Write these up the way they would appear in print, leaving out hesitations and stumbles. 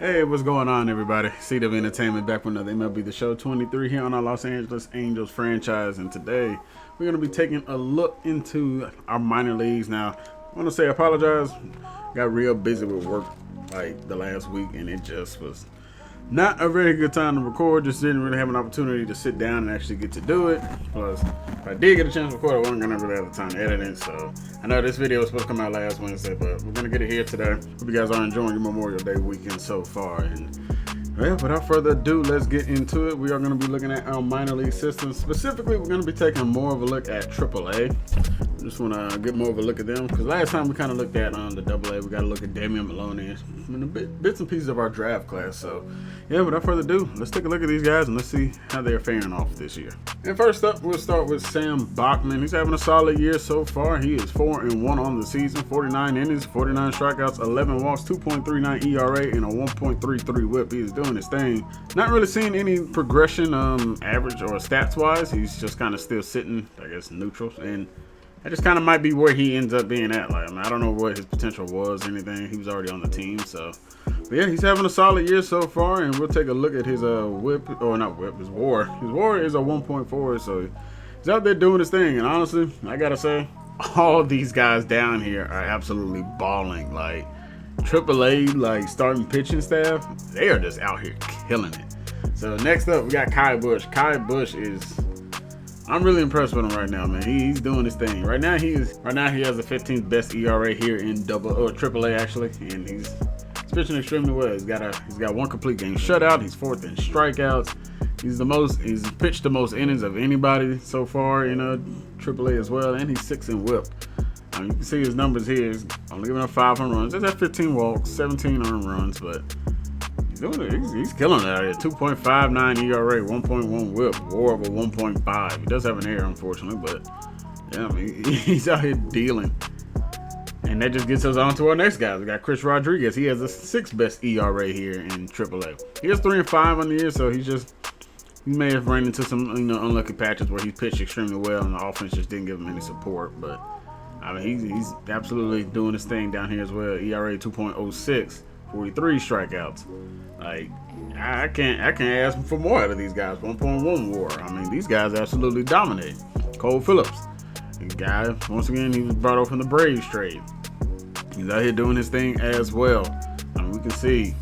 Hey, what's going on, everybody? CW Entertainment back with another MLB The Show 23 here on our Los Angeles Angels franchise. And today, we're going to be taking a look into our minor leagues. Now, I want to say I apologize. Got real busy with work like the last week, and it just was not a very good time to record. Just didn't really have an opportunity to sit down and actually get to do it. Plus, if I did get a chance to record, I wasn't going to really have the time to edit it. So, I know this video was supposed to come out last Wednesday, but we're going to get it here today. Hope you guys are enjoying your Memorial Day weekend so far. And well, without further ado, let's get into it. We are going to be looking at our minor league system. Specifically, we're going to be taking more of a look at AAA. Just want to get more of a look at them, because last time we kind of looked at the AA. We got to look at Damian Maloney and the bits and pieces of our draft class. So, yeah, without further ado, let's take a look at these guys and let's see how they're faring off this year. And first up, we'll start with Sam Bachman. He's having a solid year so far. He is 4-1 on the season, 49 innings, 49 strikeouts, 11 walks, 2.39 ERA, and a 1.33 WHIP. He is doing his thing. Not really seeing any progression, average or stats wise. He's just kind of still sitting, I guess, neutral, and that just kind of might be where he ends up being at. Like, I don't know what his potential was or anything. He was already on the team, so. But yeah, he's having a solid year so far, and we'll take a look at his whip, or not whip, his WAR. His WAR is a 1.4, so he's out there doing his thing. And honestly, I gotta say, all these guys down here are absolutely balling. Like AAA, like starting pitching staff, they are just out here killing it. So next up, we got Kai Bush. Kai Bush I'm really impressed with him right now, man. He's doing his thing. Right now he has the 15th best ERA here in AAA actually, and he's pitching extremely well. He's got one complete game shutout. He's 4th in strikeouts. He's pitched the most innings of anybody so far in AAA as well, and he's 6th in WHIP. You can see his numbers here. He's only giving up 5 home runs. He's at 15 walks, 17 earned runs, but he's doing it. He's killing it out here. 2.59 ERA, 1.1 WHIP, WAR of a 1.5. He does have an error, unfortunately, but yeah, I mean, he's out here dealing. And that just gets us on to our next guy. We got Chris Rodriguez. He has the 6th best ERA here in AAA. He has 3-5 on the year, so he may have run into some unlucky patches where he pitched extremely well and the offense just didn't give him any support. But I mean, he's absolutely doing his thing down here as well. ERA 2.06, 43 strikeouts. Like I can't ask for more out of these guys. 1.1 WAR. I mean, these guys absolutely dominate. Cole Phillips. The guy, once again, he was brought over from the Braves trade. He's out here doing his thing as well. I mean, we can see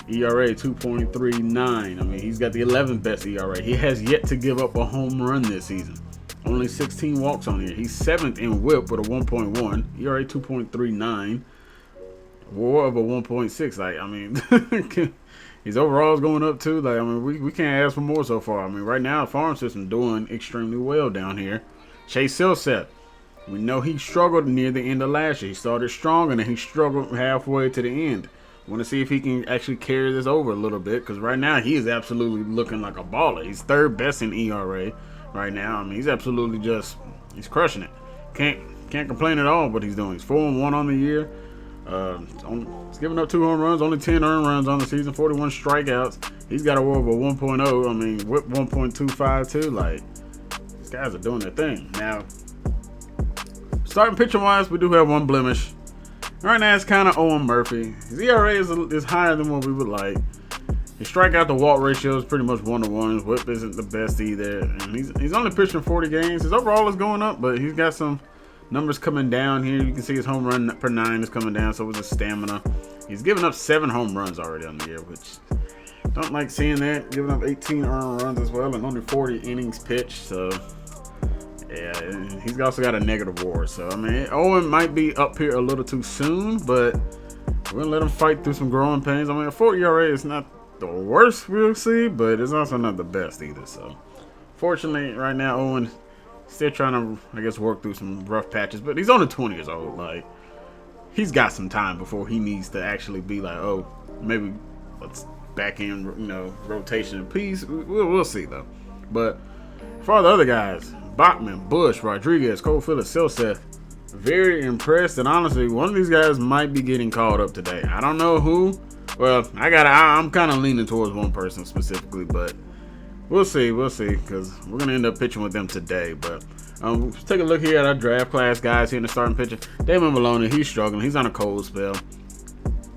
ERA 2.39. I mean, he's got the 11th best ERA. He has yet to give up a home run this season. Only 16 walks on here. He's 7th in WHIP with a 1.1. ERA 2.39. WAR of a 1.6. Like, I mean, his overall is going up too. Like, I mean, we can't ask for more so far. I mean, right now, the farm system doing extremely well down here. Chase Silseth. We know he struggled near the end of last year. He started strong and then he struggled halfway to the end. Want to see if he can actually carry this over a little bit, because right now he is absolutely looking like a baller. He's 3rd best in ERA right now. I mean, he's crushing it. Can't complain at all what he's doing. He's 4-1 on the year. He's giving up 2 home runs, only 10 earned runs on the season, 41 strikeouts. He's got a WAR of a 1.0. I mean, WHIP 1.25 too. Like, these guys are doing their thing. Now, starting pitching wise, we do have one blemish. Right now, it's kind of Owen Murphy. His ERA is higher than what we would like. His strikeout to walk ratio is pretty much 1-to-1. His WHIP isn't the best either. And he's only pitched in 40 games. His overall is going up, but he's got some numbers coming down here. You can see his home run per 9 is coming down, so is his stamina. He's given up 7 home runs already on the year, which don't like seeing that. Giving up 18 earned runs as well and only 40 innings pitched. So yeah, he's also got a negative WAR. So I mean, Owen might be up here a little too soon, but we're gonna let him fight through some growing pains. I mean, a 4 ERA is not the worst we'll see, but it's also not the best either. So fortunately, right now, Owen still trying to, I guess, work through some rough patches, but he's only 20 years old. Like, he's got some time before he needs to actually be like, oh, maybe let's back in, rotation piece. We'll see though. But for the other guys, Bachman, Bush, Rodriguez, Cole Phillips, Silseth, very impressed. And honestly, one of these guys might be getting called up today. I don't know who. Well, I'm kind of leaning towards one person specifically, but we'll see, because we're going to end up pitching with them today. But let's take a look here at our draft class guys here in the starting pitcher. Damian Maloney, he's struggling. He's on a cold spell.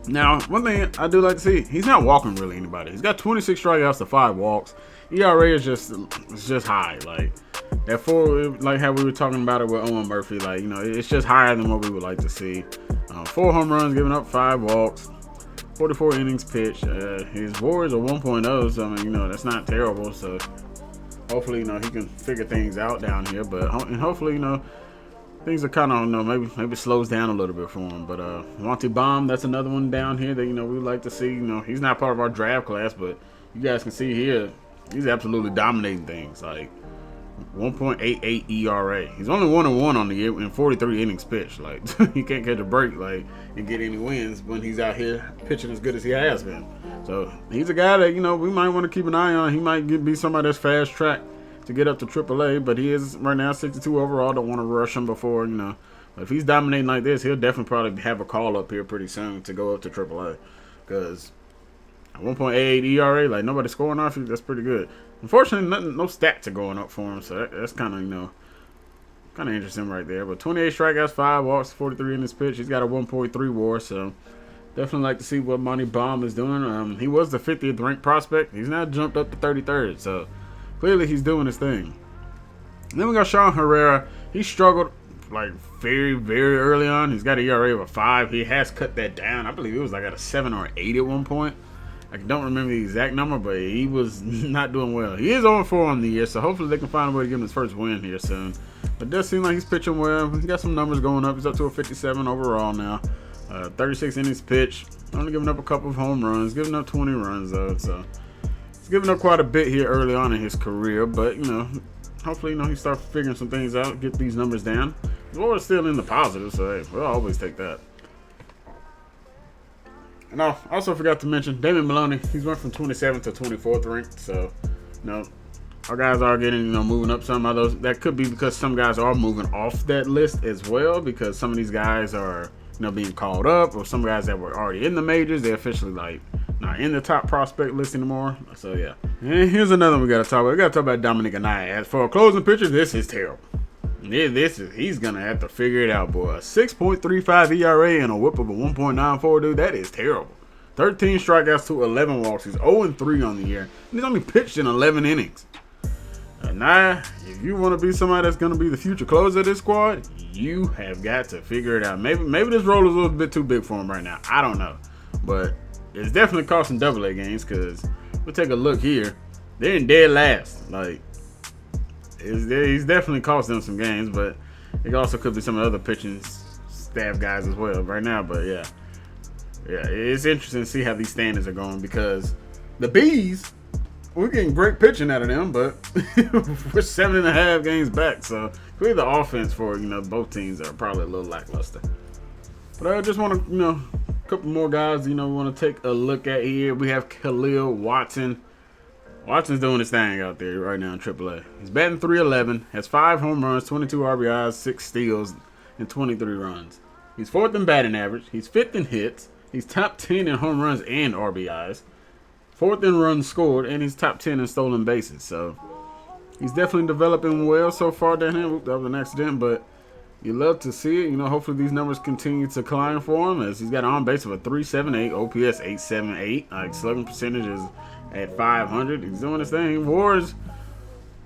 Now, one thing I do like to see, he's not walking really anybody. He's got 26 strikeouts to 5 walks. ERA is just high. Like that 4, like how we were talking about it with Owen Murphy. Like, you know, it's just higher than what we would like to see. 4 home runs, giving up 5 walks, 44 innings pitched. His WARs are 1.0, so I mean, you know, that's not terrible. So hopefully, you know, he can figure things out down here. But and hopefully, you know, things are kind of, you know, maybe slows down a little bit for him. But Monty Baum, that's another one down here that, you know, we would like to see. You know, he's not part of our draft class, but you guys can see here, he's absolutely dominating things. Like 1.88 ERA. He's only 1-1 on the year in 43 innings pitched. Like he can't catch a break, like, and get any wins when he's out here pitching as good as he has been. So he's a guy that, you know, we might want to keep an eye on. He might be somebody that's fast track to get up to AAA, but he is right now 62 overall. Don't want to rush him before, you know. But if he's dominating like this, he'll definitely probably have a call up here pretty soon to go up to AAA. Because 1.88 ERA, like nobody scoring off you, that's pretty good. Unfortunately, no stats are going up for him, so that's kind of, you know, kind of interesting right there. But 28 strikeouts, 5 walks, 43 in his pitch. He's got a 1.3 WAR, so definitely like to see what Monty Baum is doing. He was the 50th ranked prospect. He's now jumped up to 33rd, so clearly he's doing his thing. And then we got Sean Herrera. He struggled like very, very early on. He's got an ERA of a 5. He has cut that down. I believe it was like at a 7 or 8 at one point. I don't remember the exact number, but he was not doing well. He is 0-4 on the year, so hopefully they can find a way to give him his first win here soon. But it does seem like he's pitching well. He's got some numbers going up. He's up to a 57 overall now. 36 innings pitched. Only giving up a couple of home runs. Giving up 20 runs, though. So he's giving up quite a bit here early on in his career. But, you know, hopefully, you know, he starts figuring some things out, get these numbers down. His WAR is still in the positive, so hey, we'll always take that. And I also forgot to mention Damon Maloney. He's went from 27th to 24th ranked. So, you know, our guys are getting, you know, moving up. Some of those, that could be because some guys are moving off that list as well, because some of these guys are, you know, being called up, or some guys that were already in the majors, they're officially like not in the top prospect list anymore. So yeah. And here's another one we gotta talk about. We gotta talk about Dominic Anaya. As for a closing pitcher, this is terrible. He's gonna have to figure it out, boy. A 6.35 ERA and a whip of a 1.94, dude. That is terrible. 13 strikeouts to 11 walks. He's 0-3 on the year. And he's only pitched in 11 innings. Now, if you want to be somebody that's gonna be the future closer of this squad, you have got to figure it out. Maybe this role is a little bit too big for him right now. I don't know, but it's definitely costing AA games, because we'll take a look here. They're in dead last. Like, he's definitely cost them some games, but it also could be some of the other pitching staff guys as well right now. But yeah, it's interesting to see how these standings are going, because the Bees, we're getting great pitching out of them, but we're 7.5 games back. So clearly the offense for, you know, both teams are probably a little lackluster. But I just want to, you know, a couple more guys, you know, we want to take a look at here. We have Khalil Watson. Watson's doing his thing out there right now in AAA. He's batting .311, has 5 home runs, 22 RBIs, 6 steals, and 23 runs. He's 4th in batting average. He's 5th in hits. He's top 10 in home runs and RBIs. 4th in runs scored, and he's top 10 in stolen bases. So he's definitely developing well so far down here. That was an accident, but you love to see it. You know, hopefully these numbers continue to climb for him, as he's got an on base of a .378, OPS .878. Like, slugging percentage is at .500. He's doing his thing. WARs,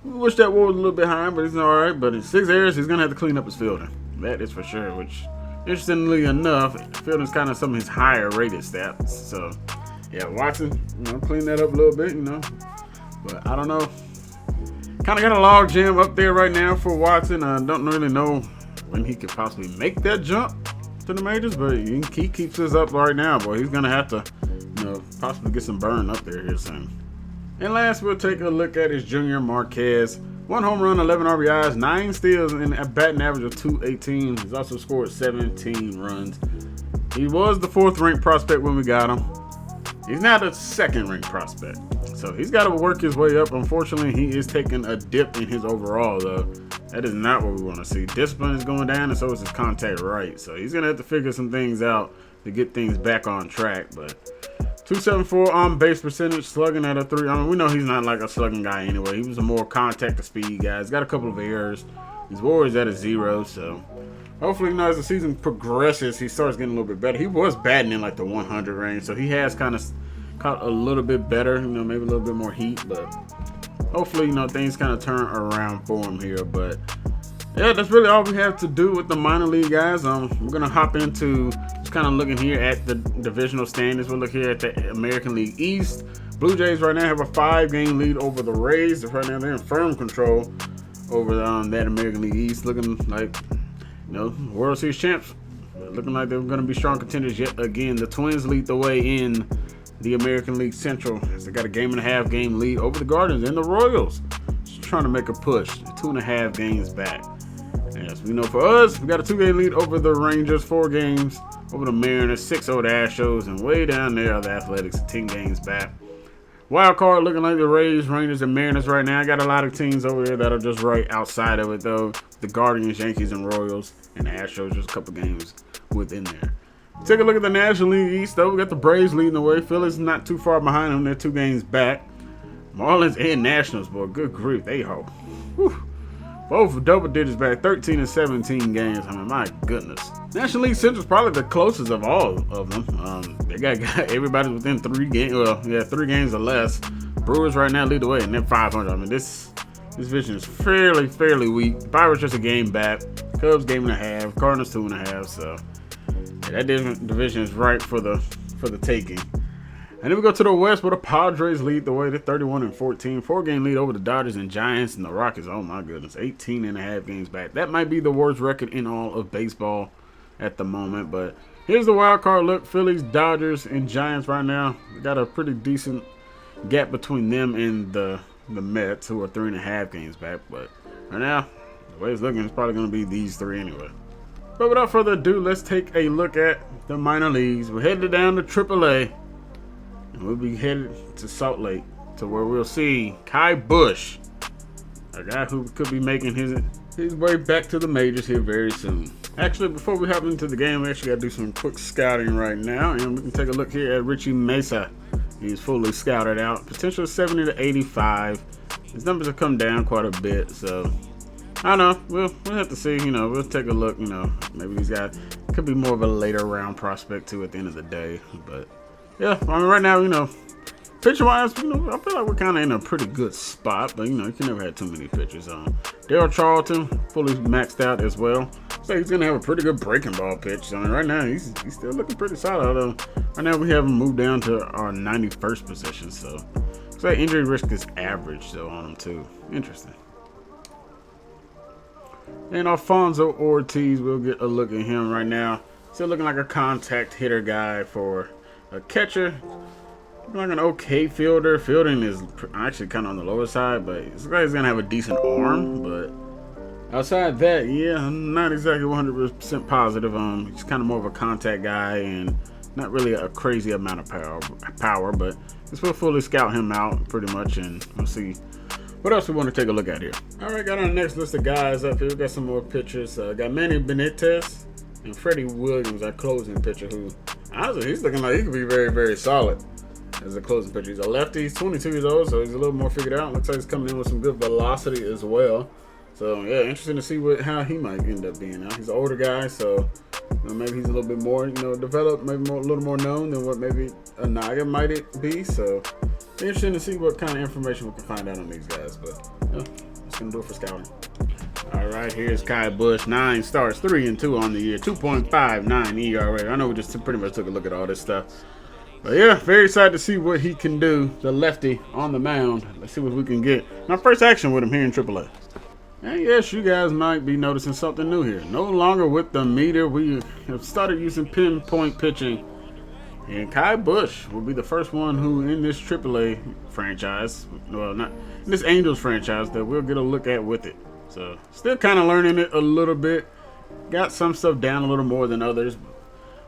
we wish that WAR was a little bit higher, but he's all right. But in 6 errors, he's gonna have to clean up his fielding. That is for sure. Which, interestingly enough, fielding's kind of some of his higher rated stats. So yeah, Watson, you know, clean that up a little bit, you know. But I don't know. Kind of got a log jam up there right now for Watson. I don't really know when he could possibly make that jump to the majors, but he keeps this up right now, boy. He's gonna have to, you know, possibly get some burn up there here soon. And last, we'll take a look at his Junior Marquez. 1 home run, 11 RBIs, 9 steals, and a batting average of .218. He's also scored 17 runs. He was the 4th ranked prospect when we got him. He's now the 2nd ranked prospect. So he's got to work his way up. Unfortunately, he is taking a dip in his overall, though. That is not what we want to see. Discipline is going down, and so is his contact rate. So he's going to have to figure some things out to get things back on track. But .274 on base percentage, slugging at a 3. I mean, we know he's not like a slugging guy anyway. He was a more contact to speed guy. He's got a couple of errors. His WAR is at a 0, so hopefully, as the season progresses, he starts getting a little bit better. He was batting in like the 100 range, so he has kind of caught a little bit better, maybe a little bit more heat, but hopefully, things kind of turn around for him here. But yeah, that's really all we have to do with the minor league guys. We're gonna hop into just kind of looking here at the divisional standings. We'll look here at the American League East. Blue Jays right now have a 5-game lead over the Rays. Right now they're in firm control over that American League East, looking like World Series champs. Looking like they're going to be strong contenders yet again. The Twins lead the way in the American League Central as they got a 1.5 game lead over the Guardians, and the Royals just trying to make a push, 2.5 games back. As we know, for us, we got a 2-game lead over the Rangers, 4 games over the Mariners, 6 over the Astros, and way down there are the Athletics, 10 games back. Wild card looking like the Rays, Rangers, and Mariners right now. I got a lot of teams over there that are just right outside of it, though. The Guardians, Yankees, and Royals, and the Astros just a couple games within there. Take a look at the National League East, though. We got the Braves leading the way. Phillies not too far behind them. They're 2 games back. Marlins and Nationals, boy, good grief. They hope. Both double digits back, 13 and 17 games. I mean, my goodness. National League Central is probably the closest of all of them. They got everybody's within 3 games. Well, yeah, 3 games or less. Brewers right now lead the way, and they're 500. I mean, this division is fairly weak. Pirates just a game back. Cubs 1.5. Cardinals 2.5. So yeah, that division is right for the taking. And then we go to the West where the Padres lead the way. They're 31 and 14. 4-game lead over the Dodgers and Giants, and the Rockies, oh my goodness, 18.5 games back. That might be the worst record in all of baseball at the moment. But here's the wild card look. Phillies, Dodgers, and Giants right now. We got a pretty decent gap between them and the Mets, who are 3.5 games back. But right now, the way it's looking, it's probably going to be these 3 anyway. But without further ado, let's take a look at the minor leagues. We're headed down to AAA. And we'll be headed to Salt Lake, to where we'll see Kai Bush, a guy who could be making his way back to the majors here very soon. Actually, before we hop into the game, we actually got to do some quick scouting right now. And we can take a look here at Richie Mesa. He's fully scouted out. Potential 70 to 85. His numbers have come down quite a bit. So, I don't know. We'll have to see. We'll take a look. Maybe these guys could be more of a later round prospect, too, at the end of the day. But yeah, I mean, right now, pitcher-wise, I feel like we're kind of in a pretty good spot, but, you can never have too many pitchers. Darryl Charlton, fully maxed out as well. So he's going to have a pretty good breaking ball pitch. I mean, right now, he's still looking pretty solid. Right now, we have him moved down to our 91st position, so looks like injury risk is average, though, on him, too. Interesting. And Alfonso Ortiz, we'll get a look at him right now. Still looking like a contact hitter guy for a catcher. Like an okay fielder. Fielding is actually kind of on the lower side, but this guy's going to have a decent arm. But outside that, yeah, I'm not exactly 100% positive. He's kind of more of a contact guy and not really a crazy amount of power, but we'll fully scout him out pretty much, and we'll see what else we want to take a look at here. All right, got our next list of guys up here. We got some more pitchers. Got Manny Benitez and Freddie Williams, our closing pitcher, who honestly, he's looking like he could be very, very solid as a closing pitcher. He's a lefty. He's 22 years old, so he's a little more figured out. Looks like he's coming in with some good velocity as well. So, yeah, interesting to see how he might end up being. Now, he's an older guy, so maybe he's a little bit more, developed, maybe a little more known than what maybe Anaga might be. So, interesting to see what kind of information we can find out on these guys. But, yeah, that's going to do it for scouting. All right, here's Kai Bush. 9 starts, 3-2 on the year, 2.59 ERA. I know we just pretty much took a look at all this stuff. But yeah, very excited to see what he can do, the lefty on the mound. Let's see what we can get. My first action with him here in AAA. And yes, you guys might be noticing something new here. No longer with the meter. We have started using pinpoint pitching. And Kai Bush will be the first one who in this AAA franchise, well, not in this Angels franchise, that we'll get a look at with it. So, still kind of learning it a little bit. Got some stuff down a little more than others.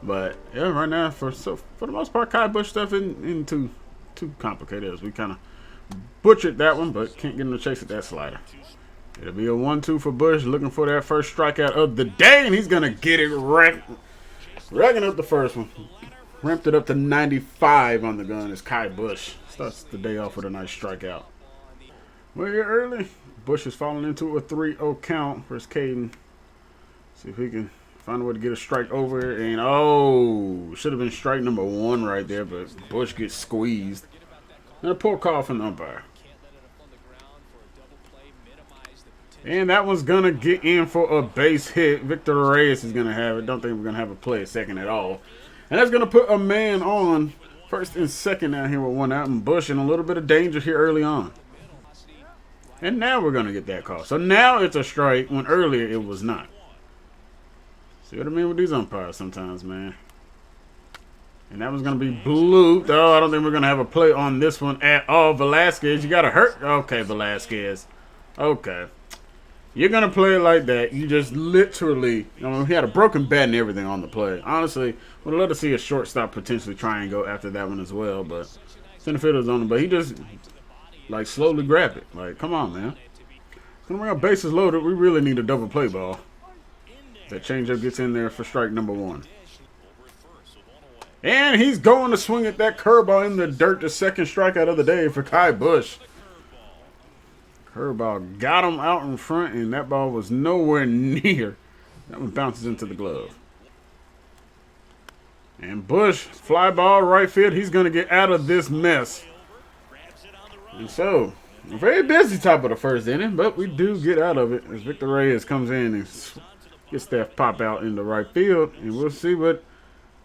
But, yeah, right now, for the most part, Kai Bush stuff isn't too complicated. As we kind of butchered that one, but can't get in the chase at that slider. It'll be a 1-2 for Bush, looking for that first strikeout of the day, and he's going to get it racking up the first one. Ramped it up to 95 on the gun as Kai Bush starts the day off with a nice strikeout. Well, here early, Bush is falling into a 3-0 count versus Caden. See if he can find a way to get a strike over. And, oh, should have been strike number 1 right there, but Bush gets squeezed. And a poor call from the umpire. And that one's going to get in for a base hit. Victor Reyes is going to have it. Don't think we're going to have a play at second at all. And that's going to put a man on first and second down here with 1 out. And Bush in a little bit of danger here early on. And now we're going to get that call. So now it's a strike when earlier it was not. See what I mean with these umpires sometimes, man. And that was going to be blooped. Oh, I don't think we're going to have a play on this one at all. Velasquez, you got to hurt. Okay, Velasquez. Okay. You're going to play it like that. You just literally, he had a broken bat and everything on the play. Honestly, would love to see a shortstop potentially try and go after that one as well. But center fielder's on him. But he just, like, slowly grabbed it. Like, come on, man. When we're bases loaded, we really need a double play ball. That changeup gets in there for strike number 1. And he's going to swing at that curveball in the dirt. The second strikeout of the day for Kai Bush. Curveball got him out in front, and that ball was nowhere near. That one bounces into the glove. And Bush, fly ball right field. He's going to get out of this mess. And so, a very busy top of the first inning, but we do get out of it as Victor Reyes comes in and gets that pop out in the right field. And we'll see what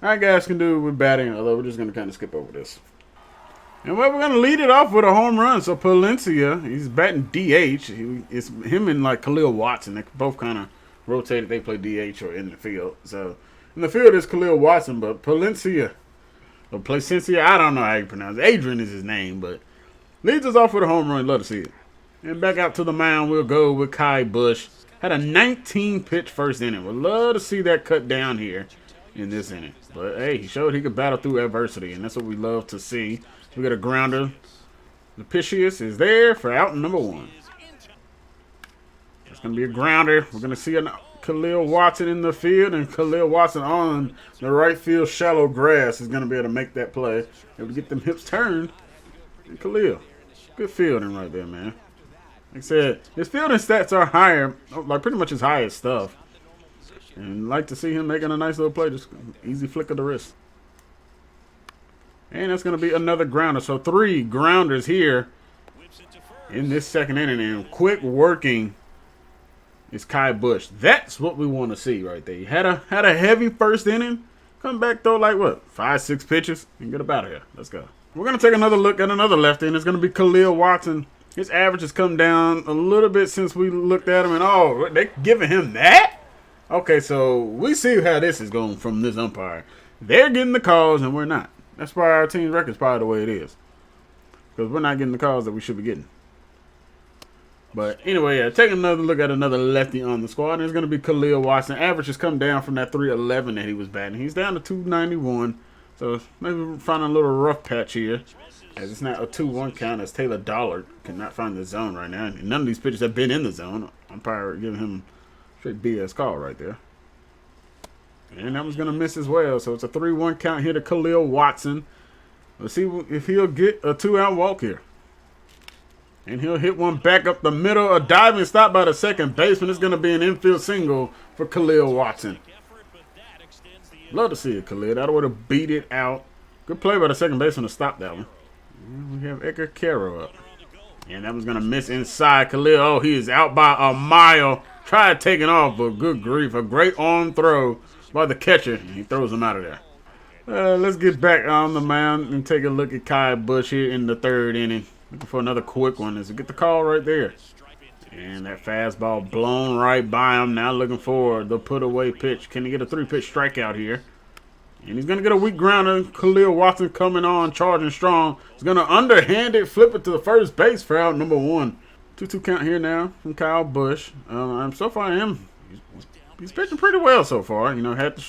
our guys can do with batting, although we're just going to kind of skip over this. And well, we're going to lead it off with a home run. So Palencia, he's batting DH. It's him and like Khalil Watson. They both kind of rotated. They play DH or in the field. So in the field is Khalil Watson, but Palencia, or Placencia, I don't know how you pronounce it. Adrian is his name, but leads us off with a home run. Love to see it. And back out to the mound, we'll go with Kai Bush. Had a 19-pitch first inning. Would love to see that cut down here in this inning. But hey, he showed he could battle through adversity, and that's what we love to see. We got a grounder. The pitchiest is there for out number 1. It's going to be a grounder. We're going to see Khalil Watson in the field, and Khalil Watson on the right field shallow grass is going to be able to make that play. Able to get them hips turned. And Khalil, good fielding right there, man. Like I said, his fielding stats are higher, like pretty much his highest stuff. And like to see him making a nice little play, just easy flick of the wrist. And that's going to be another grounder. So 3 grounders here in this second inning. And quick working is Kai Bush. That's what we want to see right there. He had a heavy first inning. Come back, throw like what? 5-6 pitches and get up out of here. Let's go. We're going to take another look at another lefty. And it's going to be Khalil Watson. His average has come down a little bit since we looked at him. And oh, they giving him that? Okay, so we see how this is going from this umpire. They're getting the calls and we're not. That's why our team's record's probably the way it is. Because we're not getting the calls that we should be getting. But anyway, yeah, taking another look at another lefty on the squad. And it's going to be Khalil Watson. Average has come down from that 311 that he was batting. He's down to 291. So maybe we're finding a little rough patch here. As it's not a 2-1 count as Taylor Dollard cannot find the zone right now. And none of these pitchers have been in the zone. Umpire giving him straight BS call right there. And that one's going to miss as well. So it's a 3-1 count here to Khalil Watson. Let's see if he'll get a 2-out walk here. And he'll hit one back up the middle. A diving stop by the second baseman. It's going to be an infield single for Khalil Watson. Love to see it, Khalil. That would have beat it out. Good play by the second baseman to stop that one. And we have Edgar Caro up. And that one's going to miss inside. Khalil, oh, he is out by a mile. Tried taking off, but good grief. A great arm throw by the catcher, and he throws him out of there. Let's get back on the mound and take a look at Kai Bush here in the third inning. Looking for another quick one. As we get the call right there. And that fastball blown right by him. Now looking for the put-away pitch. Can he get a 3-pitch strikeout here? And he's going to get a weak grounder. Khalil Watson coming on, charging strong. He's going to underhand it, flip it to the first base for out number 1. 2-2 count here now from Kyle Bush. So far, he's pitching pretty well so far. You know, had to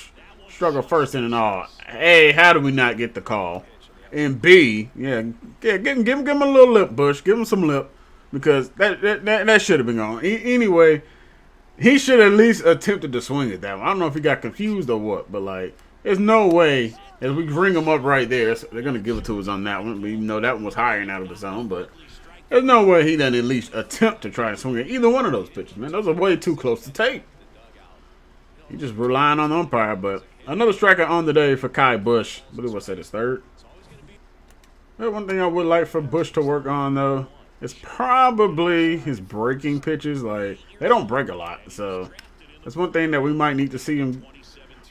struggle first inning all. A, how do we not get the call? And B, give him a little lip, Bush. Give him some lip because that should have been gone. Anyway, he should at least attempted to swing at that one. I don't know if he got confused or what, but like, there's no way as we ring him up right there. They're gonna give it to us on that one, even though that one was higher and out of the zone, but. There's no way he doesn't at least attempt to try and swing at either one of those pitches, man. Those are way too close to take. He just relying on the umpire. But another strikeout on the day for Kai Bush. I believe what's that, his third. One thing I would like for Bush to work on, though, is probably his breaking pitches. Like, they don't break a lot. So that's one thing that we might need to see him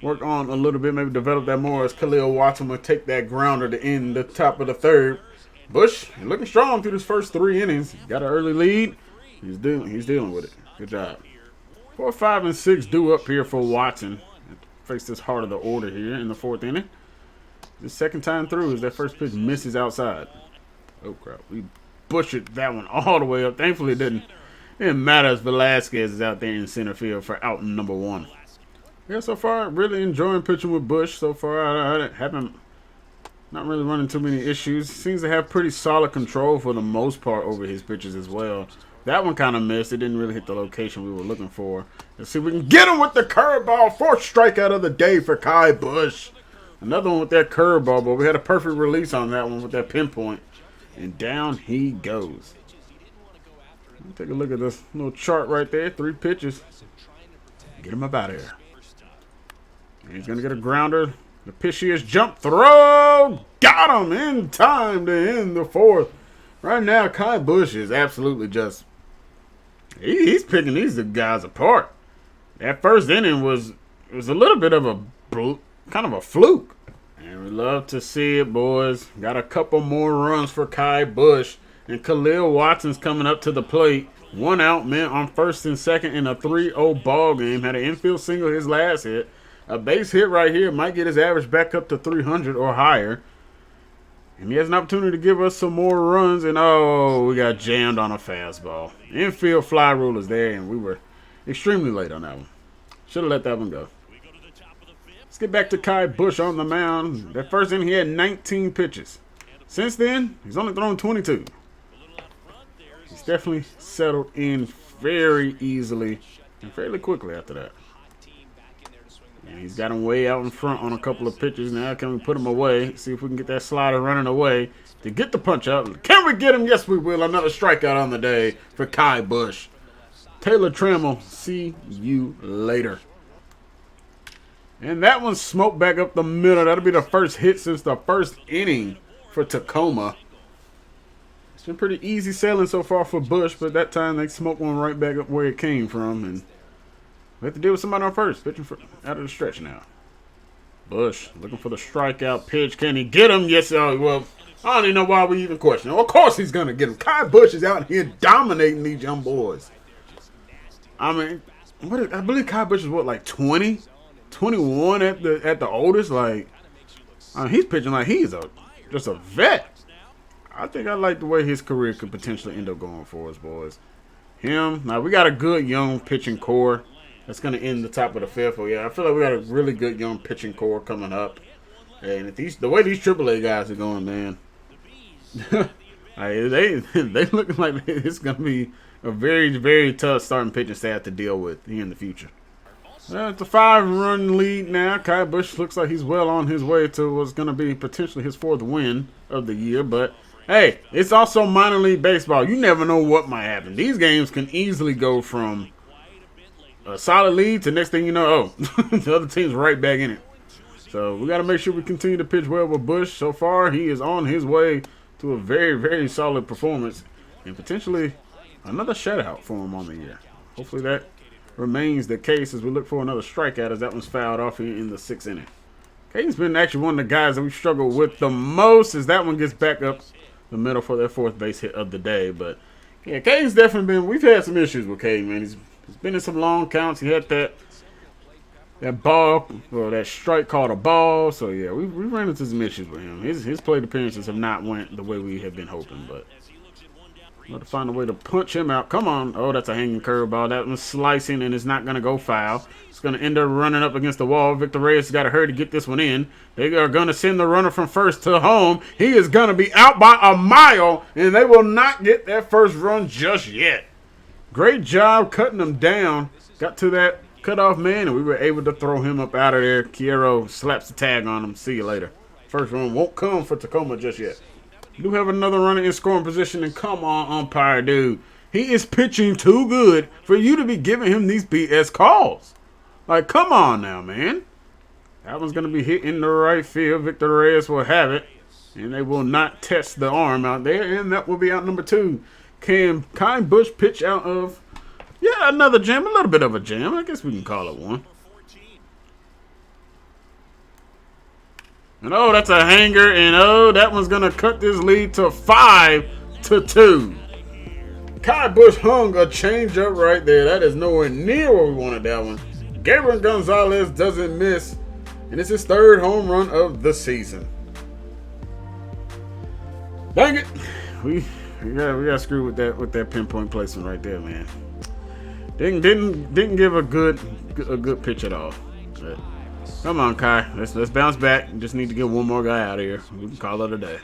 work on a little bit. Maybe develop that more as Khalil Watson will take that grounder to end the top of the third. Bush, looking strong through his first 3 innings. Got an early lead. He's dealing with it. Good job. 4, 5, and 6 due up here for Watson. Face this heart of the order here in the 4th inning. The second time through as that first pitch misses outside. Oh, crap. We butchered that one all the way up. Thankfully, it didn't matter as Velasquez is out there in center field for out number 1. Yeah, so far, really enjoying pitching with Bush. So far, I haven't not really running too many issues. Seems to have pretty solid control for the most part over his pitches as well. That one kind of missed. It didn't really hit the location we were looking for. Let's see if we can get him with the curveball. 4th strikeout of the day for Kai Bush. Another one with that curveball, but we had a perfect release on that one with that pinpoint. And down he goes. Take a look at this little chart right there. 3 pitches. Get him up out of here. And he's going to get a grounder. The pitchiest jump throw. Got him in time to end the 4th. Right now, Kai Bush is absolutely just... He's picking these guys apart. That first inning was a little bit of a kind of a fluke. And we love to see it, boys. Got a couple more runs for Kai Bush. And Khalil Watson's coming up to the plate. 1 out, man, on 1st and 2nd in a 3-0 ball game. Had an infield single his last hit. A base hit right here might get his average back up to 300 or higher. And he has an opportunity to give us some more runs. And, oh, we got jammed on a fastball. Infield fly rule is there, and we were extremely late on that one. Should have let that one go. Let's get back to Kai Bush on the mound. That first inning, he had 19 pitches. Since then, he's only thrown 22. He's definitely settled in very easily and fairly quickly after that. And he's got him way out in front on a couple of pitches. Now can we put him away? See if we can get that slider running away to get the punch out. Can we get him? Yes, we will. Another strikeout on the day for Kai Bush. Taylor Trammell, see you later. And that one smoked back up the middle. That'll be the first hit since the first inning for Tacoma. It's been pretty easy sailing so far for Bush, but that time they smoked one right back up where it came from. And we have to deal with somebody on first, pitching out of the stretch now. Bush looking for the strikeout pitch. Can he get him? Yes, well, I don't even know why we even question him. Of course he's going to get him. Kai Bush is out here dominating these young boys. I mean, I believe Kai Bush is what, like 20? 21 at the oldest? Like, I mean, he's pitching like he's just a vet. I think I like the way his career could potentially end up going for us, boys. Him. Now, we got a good young pitching core that's going to end the top of the 5th. Oh, yeah, I feel like we got a really good young pitching core coming up. And if the way these AAA guys are going, man, they looking like it's going to be a very, very tough starting pitching staff to deal with here in the future. It's a 5-run lead now. Kai Bush looks like he's well on his way to what's going to be potentially his 4th win of the year. But, hey, it's also minor league baseball. You never know what might happen. These games can easily go from a solid lead to next thing you know, the other team's right back in it. So we got to make sure we continue to pitch well with Bush. So far, he is on his way to a very, very solid performance and potentially another shutout for him on the year. Hopefully that remains the case as we look for another strikeout as that one's fouled off here in the 6th inning. Caden's been actually one of the guys that we've struggled with the most as that one gets back up the middle for their 4th base hit of the day. But, yeah, Caden's definitely we've had some issues with Caden, man. He's been in some long counts. He had that ball, or that strike called a ball. So, yeah, we ran into some issues with him. His plate appearances have not went the way we have been hoping, but we'll have to find a way to punch him out. Come on. Oh, that's a hanging curveball. That one's slicing, and it's not going to go foul. It's going to end up running up against the wall. Victor Reyes has got to hurry to get this one in. They are going to send the runner from first to home. He is going to be out by a mile, and they will not get that first run just yet. Great job cutting them down. Got to that cutoff man, and we were able to throw him up out of there. Quiero slaps the tag on him. See you later. First run won't come for Tacoma just yet. We do have another runner in scoring position, and come on, umpire, dude. He is pitching too good for you to be giving him these BS calls. Like, come on now, man. That one's going to be hit in the right field. Victor Reyes will have it. And they will not test the arm out there. And that will be out number 2. Can Kai Bush pitch out of, yeah, another jam. A little bit of a jam. I guess we can call it one. And oh, that's a hanger. And oh, that one's going to cut this lead to 5-2. Kai Bush hung a changeup right there. That is nowhere near where we wanted that one. Gabriel Gonzalez doesn't miss. And it's his 3rd home run of the season. Dang it. We got screwed with that pinpoint placement right there, man. Didn't give a good pitch at all. But come on, Kai. Let's bounce back. Just need to get one more guy out of here. We can call it a day.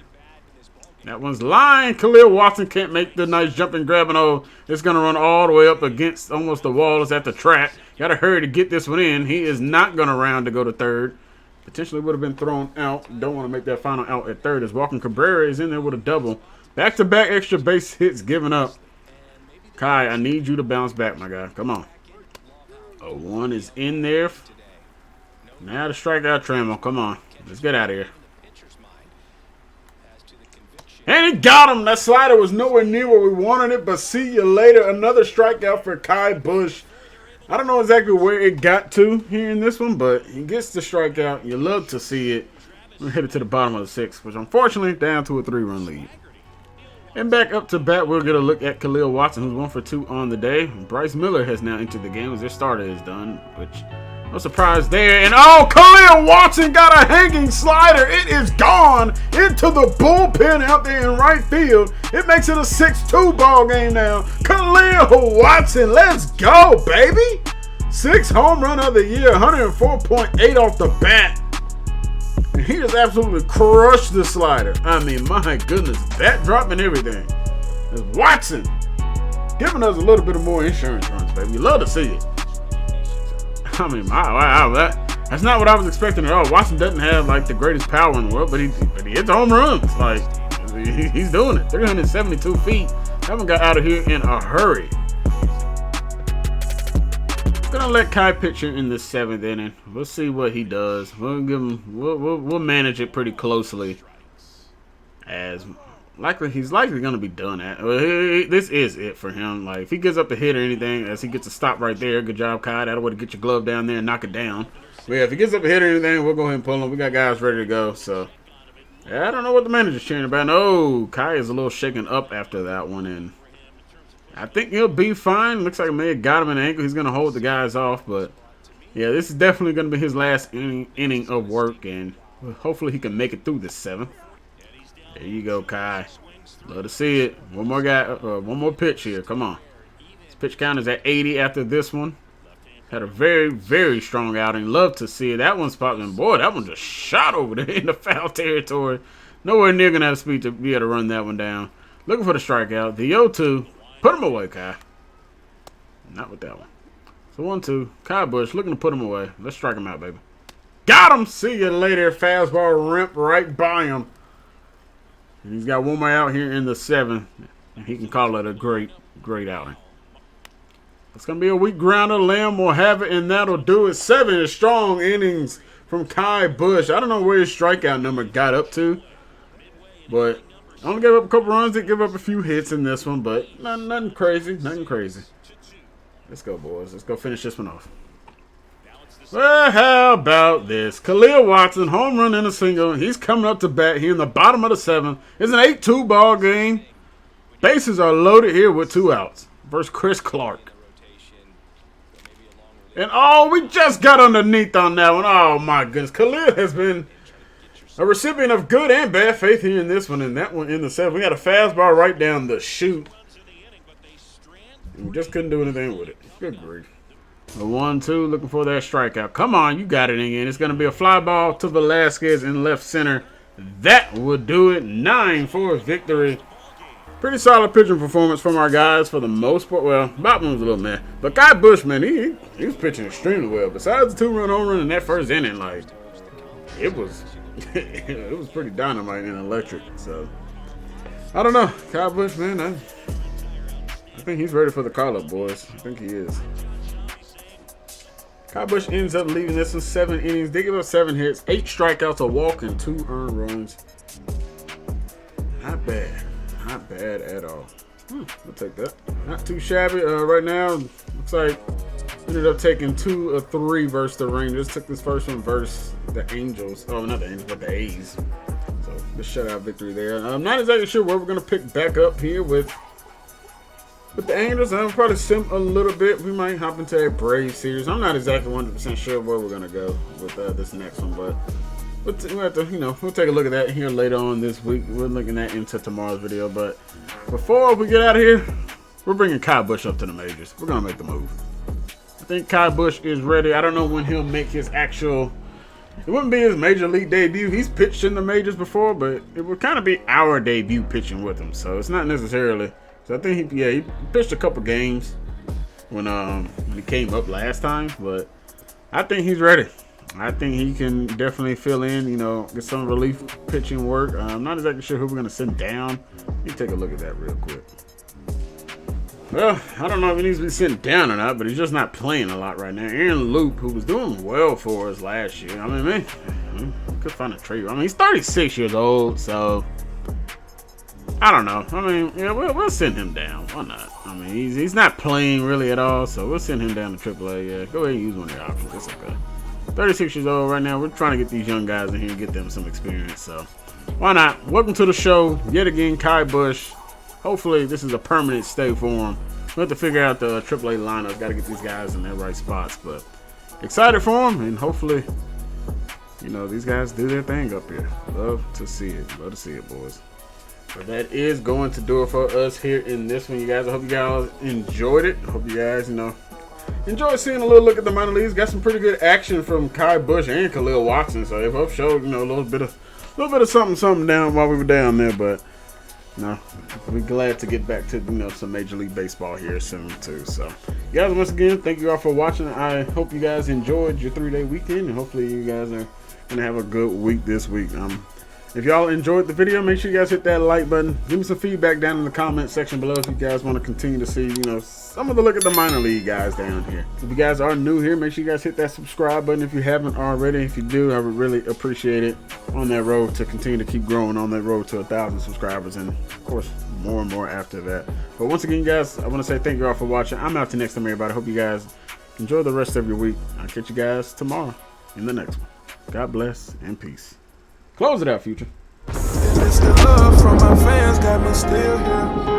That one's line. Khalil Watson can't make the nice jump and grab, and oh, it's going to run all the way up against almost the wall. It's at the track. Got to hurry to get this one in. He is not going to round to go to 3rd. Potentially would have been thrown out. Don't want to make that final out at 3rd as Walker Cabrera is in there with a double. Back-to-back extra base hits given up. Kai, I need you to bounce back, my guy. Come on. A 1 is in there. Now the strikeout Trammell. Come on. Let's get out of here. And he got him. That slider was nowhere near where we wanted it, but see you later. Another strikeout for Kai Bush. I don't know exactly where it got to here in this one, but he gets the strikeout. You love to see it. We're headed to the bottom of the 6th, which unfortunately down to a 3-run lead. And back up to bat, we'll get a look at Khalil Watson, who's 1 for 2 on the day. Bryce Miller has now entered the game as their starter is done, which no surprise there. And oh, Khalil Watson got a hanging slider. It is gone into the bullpen out there in right field. It makes it a 6-2 ball game now. Khalil Watson, let's go, baby. 6th home run of the year, 104.8 off the bat. And he just absolutely crushed the slider. I mean, my goodness, bat drop and everything. It's Watson giving us a little bit of more insurance runs, baby. We love to see it. I mean, wow, that's not what I was expecting at all. Watson doesn't have like the greatest power in the world, but he hits home runs. Like he's doing it. 372 feet. That one got out of here in a hurry. Gonna let Kai pitch in the 7th inning. We'll see what he does. We'll give him. We'll manage it pretty closely. As he's likely gonna be done at. This is it for him. Like if he gives up a hit or anything, as he gets a stop right there. Good job, Kai. That'll way to get your glove down there and knock it down. But yeah, if he gets up a hit or anything, we'll go ahead and pull him. We got guys ready to go. So yeah, I don't know what the manager's cheering about. No, Kai is a little shaken up after that one, and I think he'll be fine. Looks like I may have got him in the ankle. He's going to hold the guys off. But, yeah, this is definitely going to be his last inning of work. And hopefully he can make it through this 7th. There you go, Kai. Love to see it. One more guy, one more pitch here. Come on. His pitch count is at 80 after this one. Had a very, very strong outing. Love to see it. That one's popping. Boy, that one just shot over there in the foul territory. Nowhere near going to have speed to be able to run that one down. Looking for the strikeout. The 0-2. Put him away, Kai. Not with that one. So 1-2. Kai Bush looking to put him away. Let's strike him out, baby. Got him. See you later. Fastball ramp right by him. And he's got one more out here in the 7th. And he can call it a great, great outing. It's going to be a weak grounder. Lamb will have it, and that'll do it. 7 strong innings from Kai Bush. I don't know where his strikeout number got up to. But only gave up a couple runs. Did give up a few hits in this one, but nothing crazy. Nothing crazy. Let's go, boys. Let's go finish this one off. Well, how about this? Khalil Watson, home run and a single. He's coming up to bat here in the bottom of the 7th. It's an 8-2 ball game. Bases are loaded here with 2 outs versus Chris Clark. And oh, we just got underneath on that one. Oh, my goodness. Khalil has been a recipient of good and bad faith here in this one, and that one in the 7th. We got a fastball right down the chute. And we just couldn't do anything with it. Good grief. The 1-2, looking for that strikeout. Come on, you got it again. It's going to be a fly ball to Velasquez in left center. That would do it. 9-4 victory. Pretty solid pitching performance from our guys for the most part. Well, Botman was a little mad. But Kai Bush, man, he was pitching extremely well. Besides the 2-run home run in that first inning, like, it was it was pretty dynamite and electric. So, I don't know. Kai Bush, man, I think he's ready for the call-up, boys. I think he is. Kyle Busch ends up leaving this in 7 innings. They give up 7 hits, 8 strikeouts, a walk, and 2 earned runs. Not bad. Not bad at all. We'll take that. Not too shabby. Right now, looks like ended up taking 2 or 3 versus the Rangers. Took this first one versus the Angels. Oh, not the Angels, but the A's. So the shutout victory there. I'm not exactly sure where we're going to pick back up here with the Angels. I'm probably sim a little bit. We might hop into a Brave series. I'm not exactly 100% sure where we're going to go with this next one, but we'll have to, we'll take a look at that here later on this week. We're looking at into tomorrow's video, but before we get out of here, we're bringing Kyle Busch up to the majors. We're going to make the move. I think Kyle Busch is ready. I don't know when he'll make his actual, it wouldn't be his major league debut. He's pitched in the majors before, but it would kind of be our debut pitching with him. So it's not necessarily, so I think he pitched a couple games when he came up last time, but I think he's ready. I think he can definitely fill in, get some relief pitching work. I'm not exactly sure who we're going to send down. Let me take a look at that real quick. Well, I don't know if he needs to be sent down or not, but he's just not playing a lot right now. Aaron Loop, who was doing well for us last year. I mean, man, we could find a trade. I mean, he's 36 years old, so I don't know. I mean, yeah, we'll send him down. Why not? I mean, he's not playing really at all, so we'll send him down to AAA. Yeah, go ahead and use one of your options. It's okay. 36 years old right now. We're trying to get these young guys in here and get them some experience, so why not? Welcome to the show yet again, Kyle Busch. Hopefully this is a permanent stay for him. We'll have to figure out the AAA lineup. Got to get these guys in their right spots, but excited for him, and hopefully, these guys do their thing up here. Love to see it. Love to see it, boys. But that is going to do it for us here in this one, you guys. I hope you guys enjoyed it. I hope you guys, enjoyed seeing a little look at the minor leagues. Got some pretty good action from Kyle Busch and Khalil Watson. So they both showed, a little bit of something down while we were down there. But we're glad to get back to some Major League Baseball here soon too. So, guys, once again, thank you all for watching. I hope you guys enjoyed your 3-day weekend, and hopefully you guys are gonna have a good week this week. If y'all enjoyed the video, make sure you guys hit that like button. Give me some feedback down in the comment section below if you guys want to continue to see, some of the look at the minor league guys down here. If you guys are new here, make sure you guys hit that subscribe button if you haven't already. If you do, I would really appreciate it on that road to continue to keep growing on that road to 1,000 subscribers, and of course more and more after that. But once again, guys, I want to say thank you all for watching. I'm out to next time, everybody. Hope you guys enjoy the rest of your week. I'll catch you guys tomorrow in the next one. God bless and peace. Close it out, Future. And it's the love from my fans got me still here.